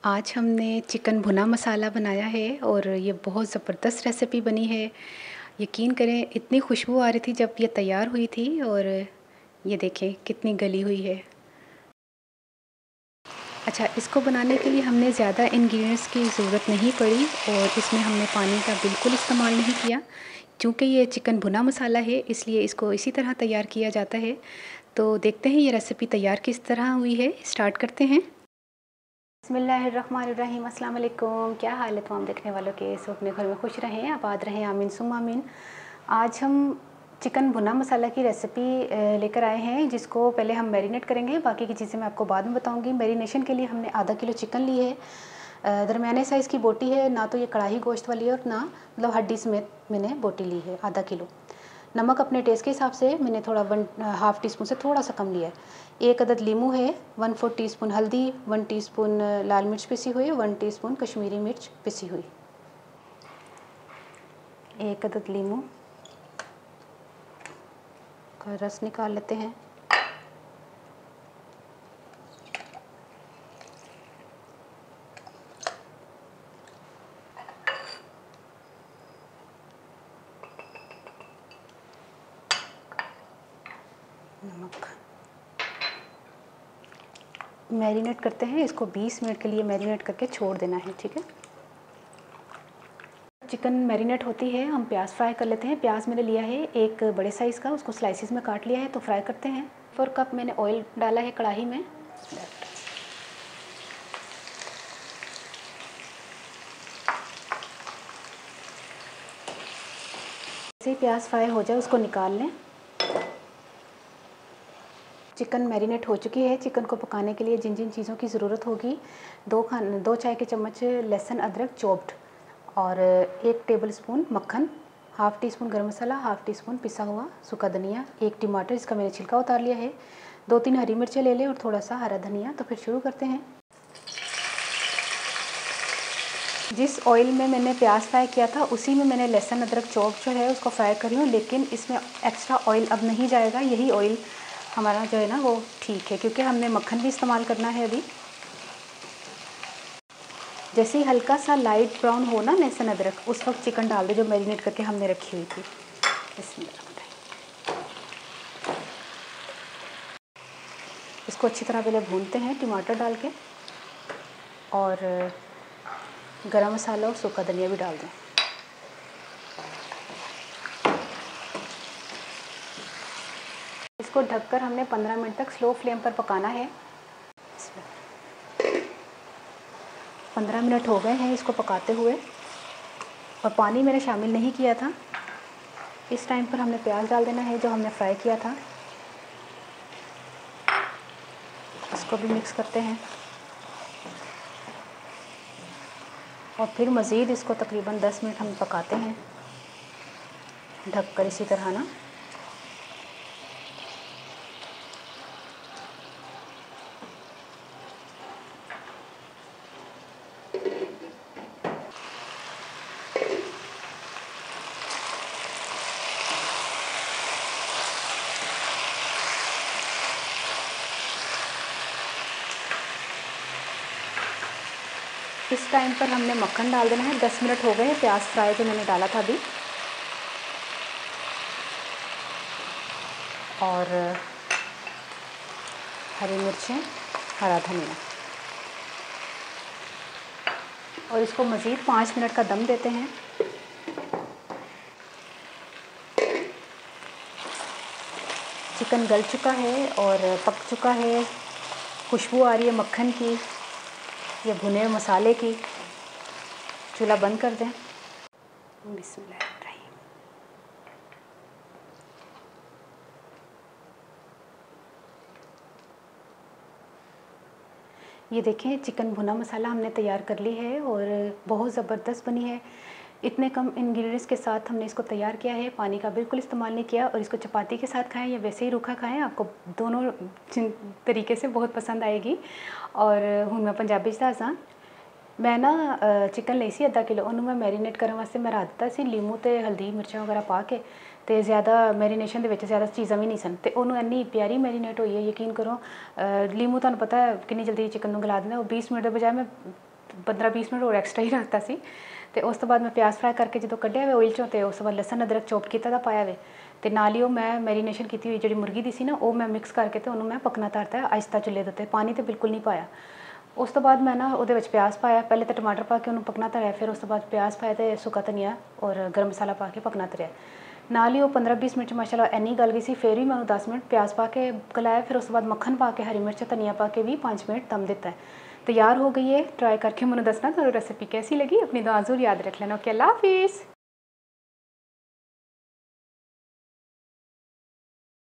आज हमने चिकन भुना मसाला बनाया है और ये बहुत ज़बरदस्त रेसिपी बनी है। यकीन करें इतनी खुशबू आ रही थी जब ये तैयार हुई थी और ये देखें कितनी गली हुई है। अच्छा, इसको बनाने के लिए हमने ज़्यादा इंग्रेडिएंट्स की ज़रूरत नहीं पड़ी और इसमें हमने पानी का बिल्कुल इस्तेमाल नहीं किया। चूँकि ये चिकन भुना मसाला है इसलिए इसको इसी तरह तैयार किया जाता है। तो देखते हैं ये रेसिपी तैयार किस तरह हुई है, स्टार्ट करते हैं। बिस्मिल्लाहिर्रहमानिर्रहीम, अस्सलाम वालेकुम। क्या हाल है तमाम देखने वालों के? सब अपने घर में खुश रहें, आबाद रहें, आमीन सुम आमीन। आज हम चिकन भुना मसाला की रेसिपी लेकर आए हैं, जिसको पहले हम मैरिनेट करेंगे। बाकी की चीज़ें मैं आपको बाद में बताऊंगी। मैरिनेशन के लिए हमने आधा किलो चिकन ली है। दरमियाने साइज़ की बोटी है, ना तो ये कढ़ाई गोश्त वाली है और ना मतलब हड्डी समेत मैंने बोटी ली है, आधा किलो। नमक अपने टेस्ट के हिसाब से मैंने थोड़ा 1/2 टीस्पून से थोड़ा सा कम लिया है। 1 अदद लीमू है, 1/4 टीस्पून हल्दी, 1 टीस्पून लाल मिर्च पिसी हुई, 1 टीस्पून कश्मीरी मिर्च पिसी हुई। 1 अदद लीमू का रस निकाल लेते हैं। नमक मैरिनेट करते हैं इसको। 20 मिनट के लिए मैरिनेट करके छोड़ देना है, ठीक है। चिकन मैरिनेट होती है, हम प्याज फ्राई कर लेते हैं। प्याज मैंने लिया है एक बड़े साइज़ का, उसको स्लाइसिस में काट लिया है, तो फ्राई करते हैं। 4 कप मैंने ऑयल डाला है कढ़ाई में। जैसे ही प्याज फ्राई हो जाए उसको निकाल लें। चिकन मैरिनेट हो चुकी है। चिकन को पकाने के लिए जिन जिन चीज़ों की ज़रूरत होगी, 2 चाय के चम्मच लहसुन अदरक चॉप्ड और 1 टेबलस्पून मक्खन, 1/2 टीस्पून गरम मसाला, 1/2 टीस्पून पिसा हुआ सूखा धनिया, 1 टमाटर जिसका मैंने छिलका उतार लिया है, 2-3 हरी मिर्चें ले लें और थोड़ा सा हरा धनिया। तो फिर शुरू करते हैं। जिस ऑयल में मैंने प्याज फ्राई किया था उसी में मैंने लहसुन अदरक चॉप जो है उसको फ्राई कर रही हूँ, लेकिन इसमें एक्स्ट्रा ऑयल अब नहीं जाएगा। यही ऑयल हमारा जो है ना वो ठीक है, क्योंकि हमने मक्खन भी इस्तेमाल करना है अभी। जैसे ही हल्का सा लाइट ब्राउन हो ना लहसुन अदरक, उस वक्त चिकन डाल दे जो मैरिनेट करके हमने रखी हुई थी। इसको अच्छी तरह पहले भूनते हैं टमाटर डाल के, और गरम मसाला और सूखा धनिया भी डाल दें। इसको ढककर हमने 15 मिनट तक स्लो फ्लेम पर पकाना है। 15 मिनट हो गए हैं इसको पकाते हुए, और पानी मैंने शामिल नहीं किया था। इस टाइम पर हमने प्याज डाल देना है जो हमने फ्राई किया था। इसको भी मिक्स करते हैं और फिर मज़ीद इसको तकरीबन 10 मिनट हम पकाते हैं ढककर इसी तरह ना। इस टाइम पर हमने मक्खन डाल देना है। 10 मिनट हो गए हैं प्याज फ्राई जो मैंने डाला था अभी, और हरी मिर्चें, हरा धनिया, और इसको मज़ीद 5 मिनट का दम देते हैं। चिकन गल चुका है और पक चुका है। खुशबू आ रही है मक्खन की, ये भुने हुए मसाले की। चूल्हा बंद कर दें। बिस्मिल्लाहिर्रहमानिर्रहीम। ये देखें चिकन भुना मसाला हमने तैयार कर ली है और बहुत ज़बरदस्त बनी है। इतने कम इंग्रेडिएंट्स के साथ हमने इसको तैयार किया है। पानी का बिल्कुल इस्तेमाल नहीं किया, और इसको चपाती के साथ खाएं या वैसे ही रूखा खाएं, आपको दोनों तरीके से बहुत पसंद आएगी। और हूँ मैं पंजाबी दासा, मैं ना चिकन लई सी आधा किलो, उन्होंने मैं मैरीनेट करने वास्ते मैं रख दिता सी लीमू ते हल्दी मिर्चा वगैरह पा के, तो ज़्यादा मैरीनेशन के ज़्यादा चीज़ा भी नहीं सन, तो उन्होंने इन्नी प्यारी मैरीनेट हुई है। यकीन करो लीमू तुहानू पता है कितनी जल्दी चिकन को गला देना। वो 20 मिनट के बजाय मैं 15-20 ਮਿੰਟ ਹੋਰ ਐਕਸਟਰਾ ਹੀ ਰੱਖਤਾ ਸੀ। ਤੇ ਉਸ ਤੋਂ ਬਾਅਦ ਮੈਂ ਪਿਆਜ਼ ਫਰਾਈ ਕਰਕੇ ਜਦੋਂ ਕੱਢਿਆ ਵੇ ਆਇਲ 'ਚੋਂ, ਤੇ ਉਸ ਤੋਂ ਬਾਅਦ ਲਸਣ ਅਦਰਕ ਚੋਪ ਕੀਤਾ ਦਾ ਪਾਇਆ ਵੇ, ਤੇ ਨਾਲ ਹੀ ਉਹ ਮੈਂ ਮੈਰੀਨੇਸ਼ਨ ਕੀਤੀ ਹੋਈ ਜਿਹੜੀ ਮੁਰਗੀ ਦੀ ਸੀ ਨਾ, ਉਹ ਮੈਂ ਮਿਕਸ ਕਰਕੇ ਤੇ ਉਹਨੂੰ ਮੈਂ ਪਕਣਾ ਧਰਤਾ ਆਹਿਸਤਾ ਚੁੱਲ੍ਹੇ ਦੇ ਉੱਤੇ, ਪਾਣੀ ਤੇ ਬਿਲਕੁਲ ਨਹੀਂ ਪਾਇਆ। ਉਸ ਤੋਂ ਬਾਅਦ ਮੈਂ ਨਾ ਉਹਦੇ ਵਿੱਚ ਪਿਆਜ਼ ਪਾਇਆ, ਪਹਿਲੇ ਤਾਂ ਟਮਾਟਰ ਪਾ ਕੇ ਉਹਨੂੰ ਪਕਣਾ ਧਰਿਆ, ਫਿਰ ਉਸ ਤੋਂ ਬਾਅਦ ਪਿਆਜ਼ ਪਾਇਆ ਤੇ ਸੁੱਕਾ ਧਨੀਆ ਔਰ ਗਰਮ ਮਸਾਲਾ ਪਾ ਕੇ ਪਕਣਾ ਧਰਿਆ। ਨਾਲ ਹੀ ਉਹ 15-20 ਮਿੰਟ 'ਚ ਮਾਸ਼ਾਅੱਲਾ ਇੰਨੀ ਗਲ ਗਈ ਸੀ, ਫਿਰ ਵੀ ਮੈਂ ਉਹਨੂੰ 10 ਮਿੰਟ ਪਿਆਜ਼ ਪਾ ਕੇ ਗਲਾਇਆ, ਫਿਰ ਉਸ ਤੋਂ ਬਾਅਦ ਮੱਖਣ ਪਾ ਕੇ ਹਰੀ ਮਿਰਚ ਧਨੀਆ ਪਾ के भी 5 मिनट दम देता है। तैयार हो गई है, ट्राई करके मुझे दसना तो रेसिपी कैसी लगी, अपनी दुआ ज़रूर याद रख लेना। ओके, अल्लाह हाफिज़।